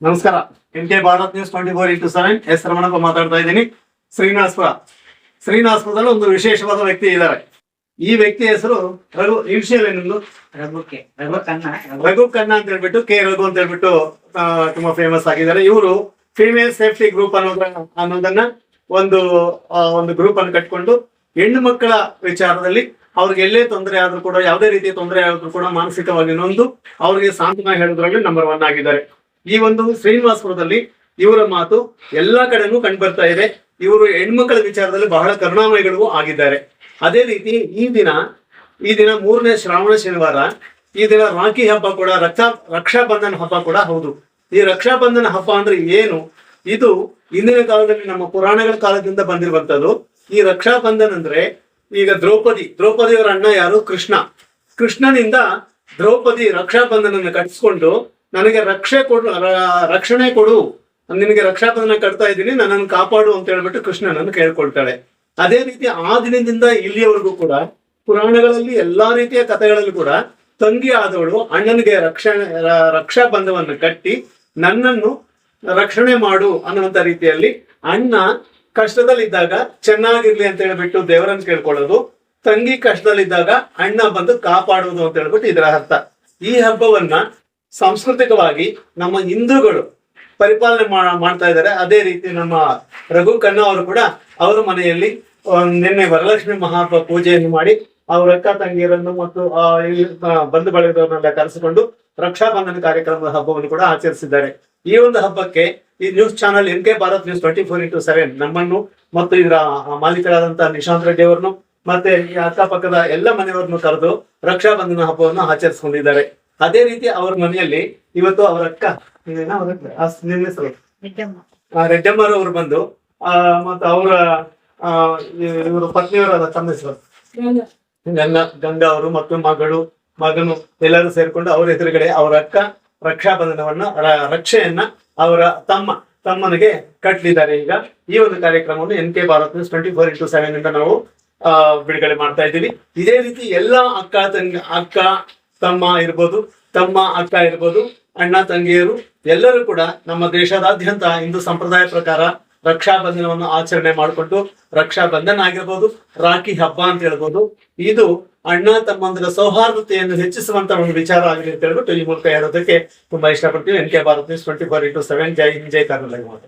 ನಮಸ್ಕಾರ. NK Bharat news 24x7 S Ramanappa ಮಾತಾಡ್ತಾ ಇದ್ದೀನಿ. ಶ್ರೀನಿವಾಸಪುರದಲ್ಲಿ ಒಂದು ವಿಶೇಷವಾದ ವ್ಯಕ್ತಿ ಇದ್ದಾರೆ. ಈ ವ್ಯಕ್ತಿ ಹೆಸರು ರಘು. ಇನ್ಷಿಯಲ್ ಏನೊಂದು ರಘು ಖನ್ನಾ ಅಂತ ಹೇಳ್ಬಿಟ್ಟು ಕೆ ರಘು ಅಂತ ಹೇಳ್ಬಿಟ್ಟು ತುಂಬಾ ಫೇಮಸ್ ಆಗಿದ್ದಾರೆ. ಇವರು ಫಿಮೇಲ್ ಸೇಫ್ಟಿ ಗ್ರೂಪ್ ಅನ್ನೋದನ್ನ ಒಂದು ಗ್ರೂಪ್ ಅನ್ನು ಕಟ್ಕೊಂಡು ಹೆಣ್ಣು ಮಕ್ಕಳ ವಿಚಾರದಲ್ಲಿ ಅವ್ರಿಗೆ ಎಲ್ಲೇ ತೊಂದರೆ ಆದ್ರೂ ಕೂಡ, ಯಾವುದೇ ರೀತಿಯ ತೊಂದರೆ ಆದ್ರೂ ಕೂಡ ಮಾನಸಿಕವಾಗಿ ನೊಂದು ಅವ್ರಿಗೆ ಸಾಂತ್ವನ ಹೇಳೋದ್ರಲ್ಲಿ ನಂಬರ್ 1 ಆಗಿದ್ದಾರೆ. ಈ ಒಂದು ಶ್ರೀನಿವಾಸಪುರದಲ್ಲಿ ಇವರ ಮಾತು ಎಲ್ಲಾ ಕಡೆನೂ ಕಂಡು ಬರ್ತಾ ಇದೆ. ಇವರು ಹೆಣ್ಮಕ್ಕಳ ವಿಚಾರದಲ್ಲಿ ಬಹಳ ಕರುಣಾಮಯಿಗಳು ಆಗಿದ್ದಾರೆ. ಅದೇ ರೀತಿ ಈ ದಿನ 3ನೇ ಶ್ರಾವಣ ಶನಿವಾರ. ಈ ದಿನ ರಾಖಿ ಹಬ್ಬ ಕೂಡ, ರಕ್ಷಾಬಂಧನ ಹಬ್ಬ ಕೂಡ ಹೌದು. ಈ ರಕ್ಷಾಬಂಧನ ಹಬ್ಬ ಅಂದ್ರೆ ಏನು? ಇದು ಇಂದಿನ ಕಾಲದಲ್ಲಿ ನಮ್ಮ ಪುರಾಣಗಳ ಕಾಲದಿಂದ ಬಂದಿರುವಂತದ್ದು. ಈ ರಕ್ಷಾಬಂಧನ ಅಂದ್ರೆ, ಈಗ ದ್ರೌಪದಿಯವರ ಅಣ್ಣ ಯಾರು? ಕೃಷ್ಣನಿಂದ ದ್ರೌಪದಿ ರಕ್ಷಾಬಂಧನ ಕಟ್ಟಿಸ್ಕೊಂಡು, ನನಗೆ ರಕ್ಷಣೆ ಕೊಡು, ನಿನಗೆ ರಕ್ಷಾಬಂಧನ ಕಟ್ತಾ ಇದ್ದೀನಿ, ನನ್ನನ್ನು ಕಾಪಾಡು ಅಂತ ಹೇಳ್ಬಿಟ್ಟು ಕೃಷ್ಣನನ್ನು ಕೇಳ್ಕೊಳ್ತಾಳೆ. ಅದೇ ರೀತಿ ಆ ದಿನದಿಂದ ಇಲ್ಲಿಯವರೆಗೂ ಕೂಡ ಪುರಾಣಗಳಲ್ಲಿ ಎಲ್ಲಾ ರೀತಿಯ ಕಥೆಗಳಲ್ಲಿ ಕೂಡ ತಂಗಿ ಆದವಳು ಅಣ್ಣನಿಗೆ ರಕ್ಷಾಬಂಧನವನ್ನು ಕಟ್ಟಿ ನನ್ನನ್ನು ರಕ್ಷಣೆ ಮಾಡು ಅನ್ನುವಂತ ರೀತಿಯಲ್ಲಿ ಅಣ್ಣ ಕಷ್ಟದಲ್ಲಿದ್ದಾಗ ಚೆನ್ನಾಗಿರ್ಲಿ ಅಂತ ಹೇಳ್ಬಿಟ್ಟು ದೇವರನ್ನು ಕೇಳ್ಕೊಳ್ಳೋದು, ತಂಗಿ ಕಷ್ಟದಲ್ಲಿದ್ದಾಗ ಅಣ್ಣ ಬಂದು ಕಾಪಾಡುವುದು ಅಂತ ಹೇಳ್ಬಿಟ್ಟು ಇದರ ಅರ್ಥ. ಈ ಹಬ್ಬವನ್ನ ಸಾಂಸ್ಕೃತಿಕವಾಗಿ ನಮ್ಮ ಹಿಂದೂಗಳು ಪರಿಪಾಲನೆ ಮಾಡ್ತಾ ಇದ್ದಾರೆ. ಅದೇ ರೀತಿ ನಮ್ಮ ರಘು ಖನ್ನಾ ಅವರು ಕೂಡ ಅವರ ಮನೆಯಲ್ಲಿ ನಿನ್ನೆ ವರಲಕ್ಷ್ಮಿ ಮಹಾಹಬ್ಬ ಪೂಜೆಯನ್ನು ಮಾಡಿ ಅವರ ಅಕ್ಕ ತಂಗಿಯರನ್ನು ಮತ್ತು ಬಂಧು ಬಳಗದವರನ್ನೆಲ್ಲ ಕರೆಸಿಕೊಂಡು ರಕ್ಷಾಬಂಧನ ಕಾರ್ಯಕ್ರಮದ ಹಬ್ಬವನ್ನು ಕೂಡ ಆಚರಿಸಿದ್ದಾರೆ. ಈ ಒಂದು ಹಬ್ಬಕ್ಕೆ ಈ news channel NK Bharat news 24x7 ನಮ್ಮನ್ನು ಮತ್ತು ಇದರ ಮಾಲೀಕರಾದಂತಹ ನಿಶಾಂತ್ ರೆಡ್ಡಿ ಅವರನ್ನು ಮತ್ತೆ ಈ ಅಕ್ಕಪಕ್ಕದ ಎಲ್ಲ ಮನೆಯವರನ್ನು ಕರೆದು ರಕ್ಷಾಬಂಧನ ಹಬ್ಬವನ್ನು ಆಚರಿಸಿಕೊಂಡಿದ್ದಾರೆ. ಅದೇ ರೀತಿ ಅವರ ಮನೆಯಲ್ಲಿ ಇವತ್ತು ಅವರ ಅಕ್ಕ ರೆಡ್ಡಮ್ಮರವರು ಬಂದು ಮತ್ತು ಅವರ ಇವರು ಪತ್ನಿಯವರ ತಮ್ಮ ಹೆಸರು ಗಂಗಾ ಅವರು ಮತ್ತು ಮಗನು ಎಲ್ಲರೂ ಸೇರ್ಕೊಂಡು ಅವರ ಎದುರುಗಡೆ ಅವರ ಅಕ್ಕ ರಕ್ಷಾಬಂಧನವನ್ನ ರಕ್ಷೆಯನ್ನ ಅವರ ತಮ್ಮನಿಗೆ ಕಟ್ಟಲಿದ್ದಾರೆ. ಈಗ ಈ ಒಂದು ಕಾರ್ಯಕ್ರಮವನ್ನು NK ಭಾರತ್ ನ್ಯೂಸ್ 24x7 ಇಂದ ನಾವು ಬಿಡುಗಡೆ ಮಾಡ್ತಾ ಇದ್ದೀವಿ. ಇದೇ ರೀತಿ ಎಲ್ಲಾ ಅಕ್ಕ ತಮ್ಮ ಇರ್ಬೋದು, ತಮ್ಮ ಅಕ್ಕ ಇರ್ಬೋದು, ಅಣ್ಣ ತಂಗಿಯರು ಎಲ್ಲರೂ ಕೂಡ ನಮ್ಮ ದೇಶದಾದ್ಯಂತ ಹಿಂದೂ ಸಂಪ್ರದಾಯ ಪ್ರಕಾರ ರಕ್ಷಾಬಂಧನವನ್ನು ಆಚರಣೆ ಮಾಡಿಕೊಂಡು, ರಕ್ಷಾಬಂಧನ ಆಗಿರ್ಬೋದು, ರಾಖಿ ಹಬ್ಬ ಅಂತ ಹೇಳ್ಬೋದು, ಇದು ಅಣ್ಣ ತಮ್ಮಂದಿರ ಸೌಹಾರ್ದತೆಯನ್ನು ಹೆಚ್ಚಿಸುವಂತ ಒಂದು ವಿಚಾರ ಆಗಲಿ ಅಂತ ಹೇಳ್ಬಿಟ್ಟು ಈ ಮೂಲಕ ಹೇಳೋದಕ್ಕೆ ತುಂಬಾ ಇಷ್ಟಪಡ್ತೀವಿ. NK Bharat news 24x7. ಜೈ ಹಿಂದ್, ಜೈ ಕರ್ನಾಟಕ.